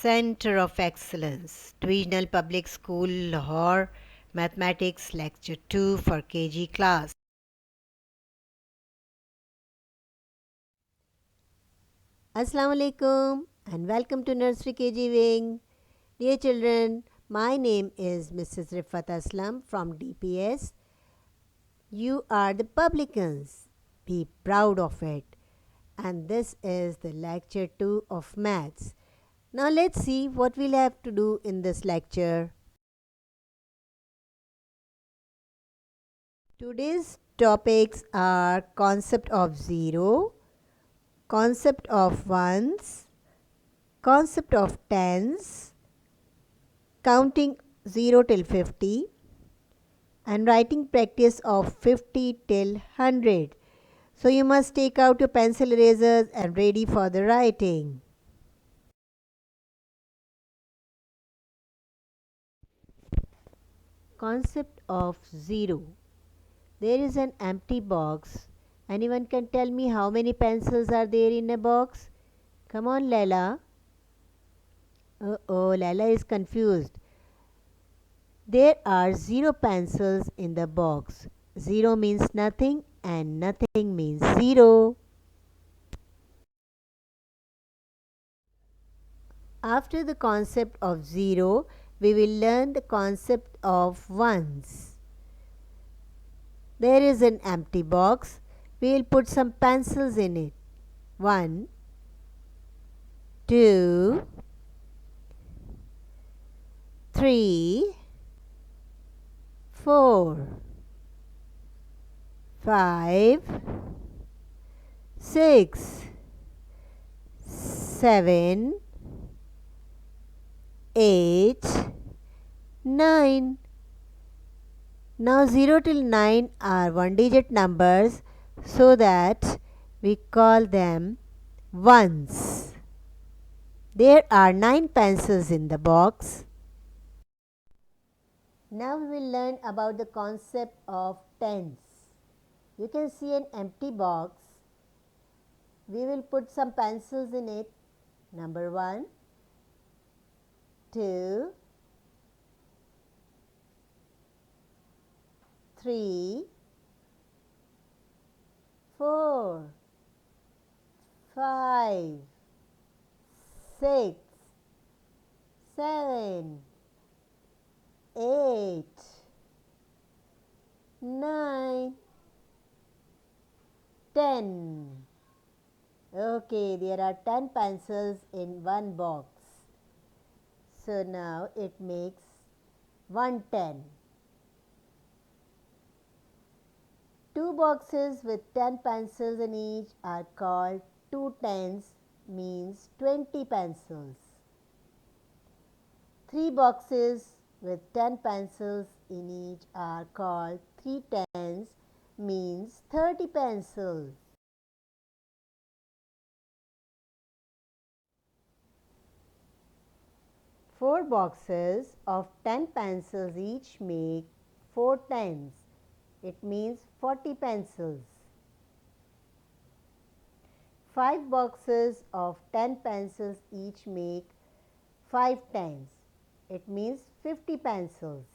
Center of Excellence, Divisional Public School, Lahore, Mathematics Lecture 2 for KG class. Assalamu alaikum and welcome to Nursery KG Wing. Dear children, my name is Mrs. Rifat Aslam from DPS. You are the publicans. Be proud of it. And this is the lecture 2 of maths. Now let's see what we'll have to do in this lecture. Today's topics are concept of zero, concept of ones, concept of tens, counting 0 till 50, and writing practice of 50 till 100. So you must take out your pencil erasers and ready for the writing. Concept of zero. There is an empty box. Anyone can tell me how many pencils are there in a box? Come on, Laila. Oh, Laila is confused. There are 0 pencils in the box. 0 means nothing and nothing means 0. After the concept of 0, we will learn the concept of ones. There is an empty box. We will put some pencils in it. 1, 2, 3, 4, 5, 6, 7, 8, 9. Now 0 till 9 are one digit numbers, so that we call them ones. There are 9 pencils in the box. Now we will learn about the concept of tens. You can see an empty box. We will put some pencils in it. Number 1, 2, 3, 4, 5, 6, 7, 8, 9, 10. Okay, there are 10 pencils in one box. So now it makes 110. 2 boxes with 10 pencils in each are called 2 tens, means 20 pencils. 3 boxes with 10 pencils in each are called 3 tens, means 30 pencils. 4 boxes of 10 pencils each make 4 tens. It means 40 pencils. 5 boxes of 10 pencils each make 5 tens. It means 50 pencils.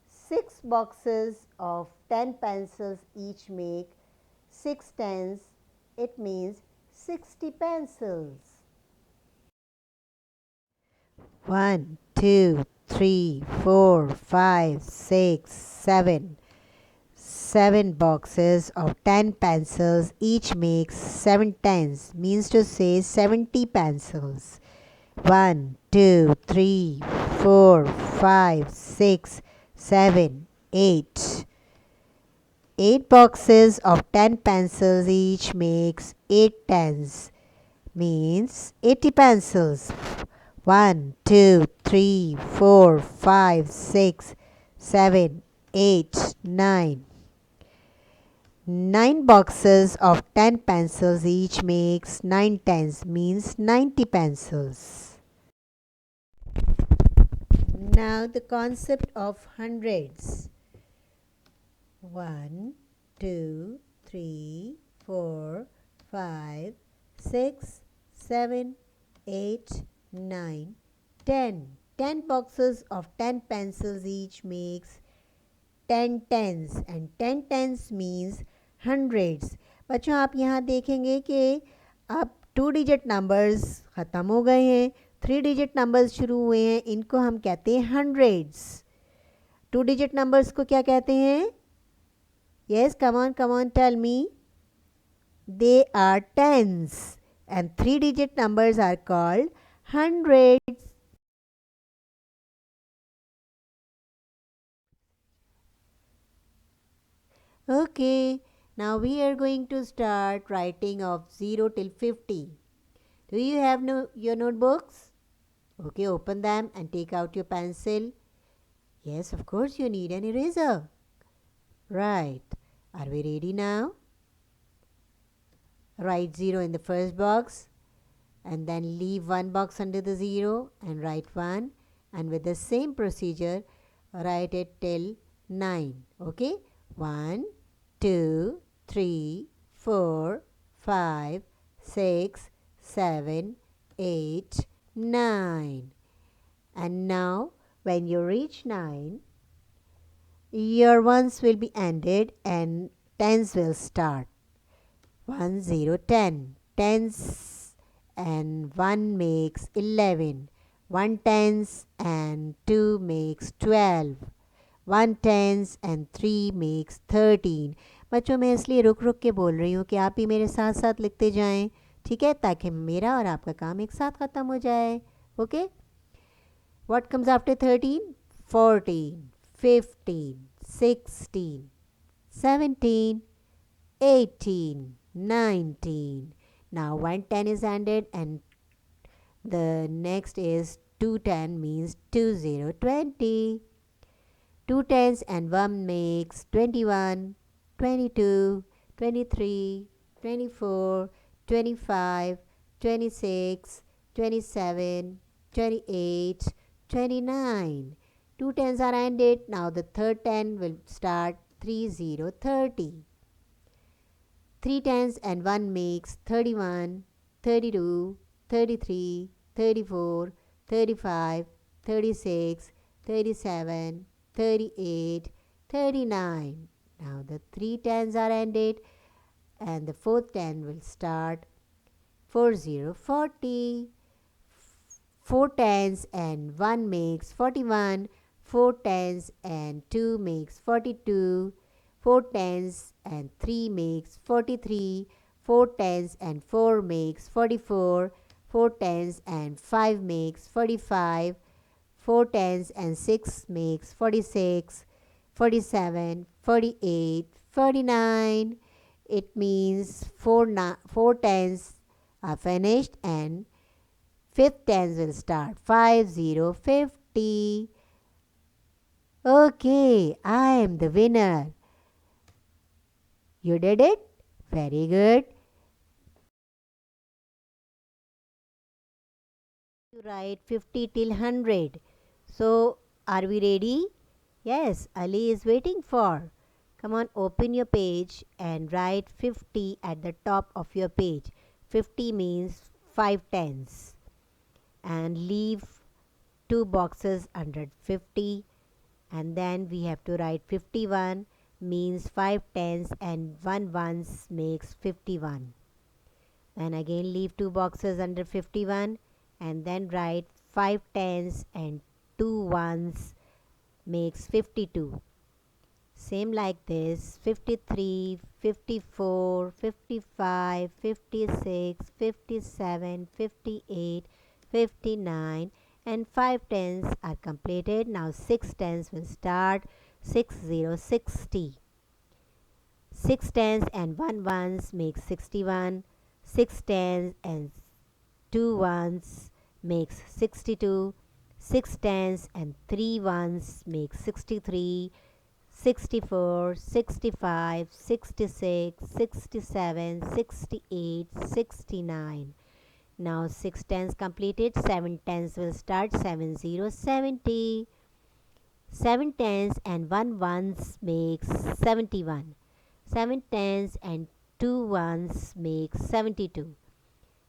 6 boxes of 10 pencils each make 6 tens. It means 60 pencils. 1, 2, 3, 4, 5, 6, 7. 7 boxes of 10 pencils each makes 7 tens, means to say 70 pencils. 1, 2, 3, 4, 5, 6, 7, 8. 8 boxes of 10 pencils each makes 8 tens, means 80 pencils. 1, 2, 3, 4, 5, 6, 7, 8, 9. 9 boxes of 10 pencils each makes 9 tens, means 90 pencils. Now the concept of hundreds. 1, 2, 3, 4, 5, 6, 7, 8, 9, 10. 10 boxes of 10 pencils each makes 10 tens and 10 tens means hundreds. बच्चों आप यहाँ देखेंगे कि अब 2 digit numbers ख़त्म हो गए हैं, 3 डिजिट नंबर्स शुरू हुए हैं, इनको हम कहते हैं हंड्रेड्स. 2 डिजिट नंबर्स को क्या कहते हैं? Yes, come on, tell me. They are tens. And 3 digit numbers are called hundreds. Okay, now we are going to start writing of 0 till 50. Do you have your notebooks? Okay, open them and take out your pencil. Yes, of course, you need an eraser. Right. Are we ready now? Write 0 in the first box and then leave one box under the 0 and write 1, and with the same procedure write it till 9. Okay, 1, 2, 3, 4, 5, 6, 7, 8, 9. And now when you reach 9, your ones will be ended and tens will start. 1, 0, 10. Tens and 1 makes 11. 1 tens and 2 makes 12. 1 tens and 3 makes 13. बच्चों मैं इसलिए रुक रुक के बोल रही हूँ कि आप भी मेरे साथ साथ लिखते जाएं, ठीक है, ताकि मेरा और आपका काम एक साथ ख़त्म हो जाए. Okay, what comes after 13? 14, 15, 16, 17, 18, 19. Now 110 is ended and the next is 210 means 20, 20. 2 tens and 1 makes 21, 22, 23, 24, 25, 26, 27, 28, 29. 2 tens are ended. Now the third 10 will start 30, 30. 3 tens and 1 makes 31, 32, 33, 34, 35, 36, 37, 38, 39. Now the 3 tens are ended and the fourth 10 will start 40, 40. 4 tens and 1 makes 41, 4 tens and 2 makes 42, 4 tens and 3 makes 43, 4 tens and 4 makes 44, 4 tens and 5 makes 45, 4 tens and 6 makes 46, 47, 48, 49. It means 4 tens are finished and fifth tens will start 50, 50. Okay, I am the winner. You did it? Very good. You write 50 till 100. So, are we ready? Yes, Ali is waiting for. Come on, open your page and write 50 at the top of your page. 50 means 5 tens. And leave 2 boxes under 50. And then we have to write 51 means 5 tens and 1 ones makes 51. And again leave 2 boxes under 51 and then write 5 tens and 2 ones makes 52. Same like this, 53, 54, 55, 56, 57, 58, 59 and 5 tens are completed. Now 6 tens will start 60, 60. 6 tens and 1 ones makes 61. 6 tens and 2 ones makes 62. 6 tens and 3 ones makes 63. 64, 65, 66, 67, 68, 69. Now 6 tens completed, 7 tens will start 70, 70. 7 tens and 1 ones makes 71. 7 tens and 2 ones makes 72.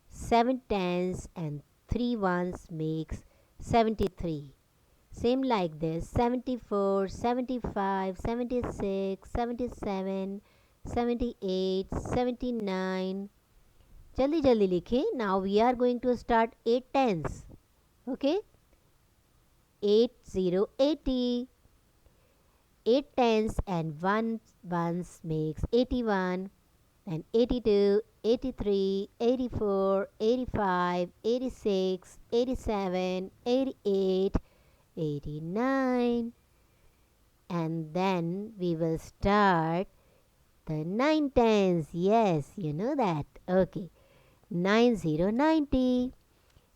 7 tens and 3 ones makes 73. Same like this, 74, 75, 76, 77, 78, 79. Jaldi jaldi likhe. Now we are going to start 8 tens. Okay? 8 0 80. 8 tens and 1 ones makes 81. And 82, 83, 84, 85, 86, 87, 88, 89. And then we will start the 9 tens. Yes, you know that. Okay. 90, 90.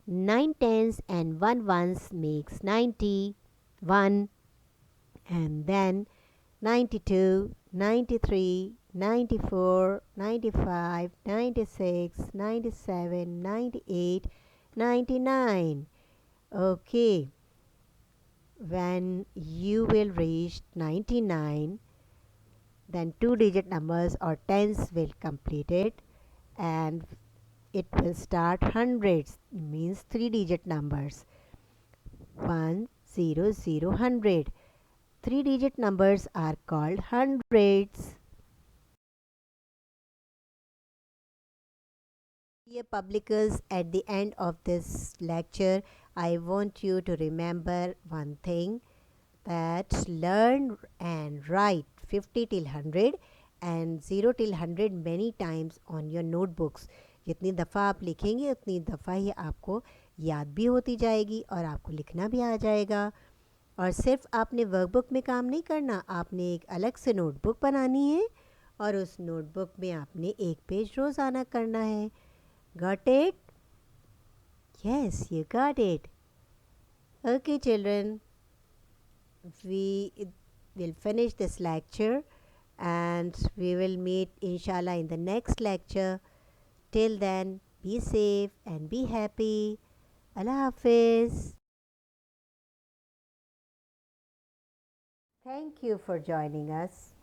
9 tens and 1 ones makes 90. 1. And then 92, 93, 94, 95, 96, 97, 98, 99. Okay. When you will reach 99, then 2-digit numbers or tens will complete it, and it will start hundreds, means 3-digit numbers. 1 0 0 100. 3-digit numbers are called hundreds. Dear publicers, at the end of this lecture, I want you to remember one thing, that learn and write 50 till 100 and 0 till 100 many times on your notebooks. जितनी दफ़ा आप लिखेंगे उतनी दफ़ा ही आपको याद भी होती जाएगी और आपको लिखना भी आ जाएगा. और सिर्फ आपने वर्कबुक में काम नहीं करना, आपने एक अलग से नोटबुक बनानी है और उस नोटबुक में आपने एक पेज रोज़ाना करना है. Got it? Yes, you got it. Okay, children. We will finish this lecture and we will meet inshallah in the next lecture. Till then, be safe and be happy. Allah Hafiz. Thank you for joining us.